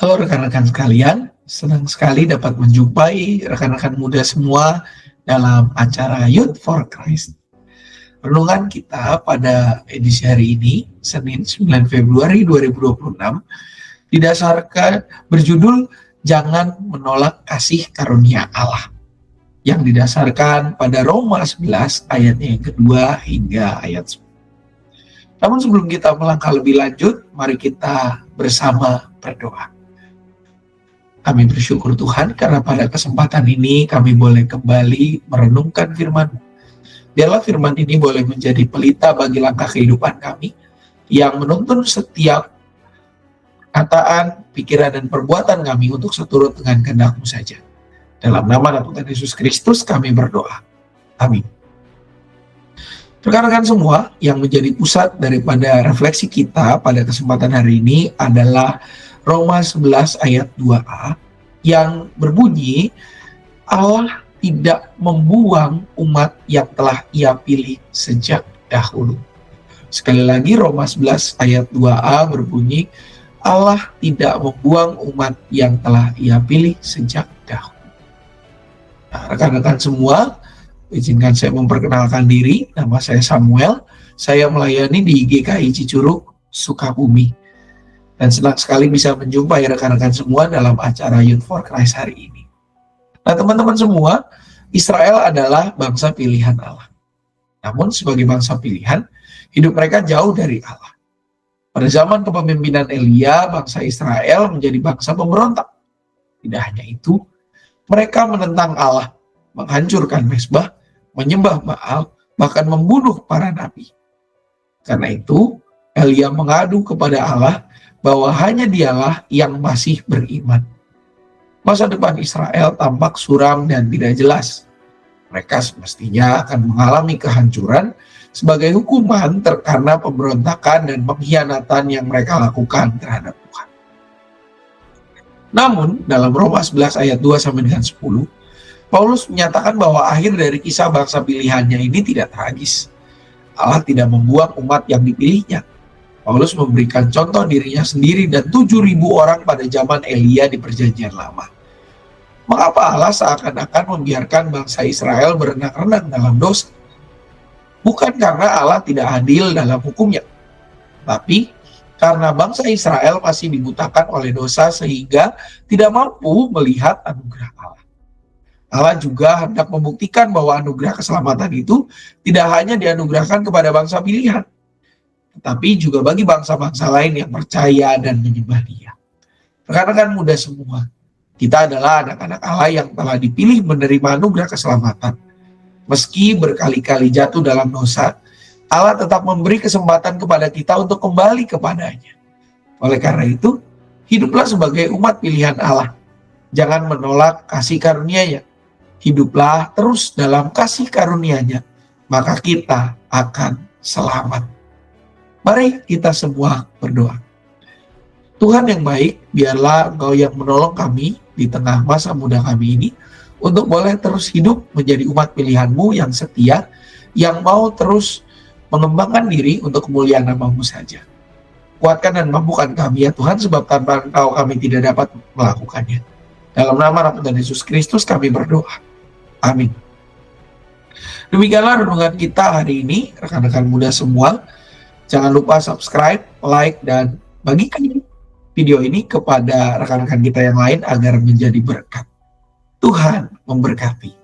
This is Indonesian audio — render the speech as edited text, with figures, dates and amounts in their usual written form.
Halo rekan-rekan sekalian, senang sekali dapat menjumpai rekan-rekan muda semua dalam acara Youth for Christ. Renungan kita pada edisi hari ini, Senin 9 Februari 2026, didasarkan berjudul Jangan Menolak Kasih Karunia Allah, yang didasarkan pada Roma 11 ayatnya yang kedua hingga ayat 10. Namun sebelum kita melangkah lebih lanjut, mari kita bersama berdoa. Kami bersyukur Tuhan karena pada kesempatan ini kami boleh kembali merenungkan firman-Mu. Biarlah firman ini boleh menjadi pelita bagi langkah kehidupan kami yang menuntun setiap kataan, pikiran, dan perbuatan kami untuk seturut dengan kehendak-Mu saja. Dalam nama Tuhan Yesus Kristus kami berdoa. Amin. Rekan-rekan semua, yang menjadi pusat daripada refleksi kita pada kesempatan hari ini adalah Roma 11 ayat 2a yang berbunyi, Allah tidak membuang umat yang telah Ia pilih sejak dahulu. Sekali lagi Roma 11 ayat 2a berbunyi, Allah tidak membuang umat yang telah Ia pilih sejak dahulu. Nah, rekan-rekan semua, izinkan saya memperkenalkan diri. Nama saya Samuel. Saya melayani di GKI Cicurug, Sukabumi. Dan senang sekali bisa menjumpai rekan-rekan semua dalam acara Youth for Christ hari ini. Nah, teman-teman semua, Israel adalah bangsa pilihan Allah. Namun sebagai bangsa pilihan, hidup mereka jauh dari Allah. Pada zaman kepemimpinan Elia, bangsa Israel menjadi bangsa pemberontak. Tidak hanya itu, mereka menentang Allah, menghancurkan mezbah, menyembah Baal, bahkan membunuh para nabi. Karena itu, Elia mengadu kepada Allah bahwa hanya Dialah yang masih beriman. Masa depan Israel tampak suram dan tidak jelas. Mereka semestinya akan mengalami kehancuran sebagai hukuman karena pemberontakan dan pengkhianatan yang mereka lakukan terhadap Tuhan. Namun, dalam Roma 11 ayat 2 sampai dengan 10, Paulus menyatakan bahwa akhir dari kisah bangsa pilihannya ini tidak tragis. Allah tidak membuang umat yang dipilihnya. Paulus memberikan contoh dirinya sendiri dan 7.000 orang pada zaman Elia di Perjanjian Lama. Mengapa Allah seakan-akan membiarkan bangsa Israel berenang-renang dalam dosa? Bukan karena Allah tidak adil dalam hukumnya, tapi karena bangsa Israel masih dibutakan oleh dosa sehingga tidak mampu melihat anugerah Allah. Allah juga hendak membuktikan bahwa anugerah keselamatan itu tidak hanya dianugerahkan kepada bangsa pilihan, tetapi juga bagi bangsa-bangsa lain yang percaya dan menyembah Dia. Rekan-rekan muda semua, kita adalah anak-anak Allah yang telah dipilih menerima anugerah keselamatan. Meski berkali-kali jatuh dalam dosa, Allah tetap memberi kesempatan kepada kita untuk kembali kepadanya. Oleh karena itu, hiduplah sebagai umat pilihan Allah. Jangan menolak kasih karunia-Nya. Hiduplah terus dalam kasih karunia-Nya, maka kita akan selamat. Mari kita semua berdoa. Tuhan yang baik, biarlah Engkau yang menolong kami di tengah masa muda kami ini untuk boleh terus hidup menjadi umat pilihan-Mu yang setia, yang mau terus mengembangkan diri untuk kemuliaan nama-Mu saja. Kuatkan dan mampukan kami ya Tuhan, sebab tanpa Engkau kami tidak dapat melakukannya. Dalam nama Tuhan Yesus Kristus kami berdoa. Amin. Demikianlah renungan kita hari ini, rekan-rekan muda semua. Jangan lupa subscribe, like, dan bagikan video ini kepada rekan-rekan kita yang lain agar menjadi berkat. Tuhan memberkati.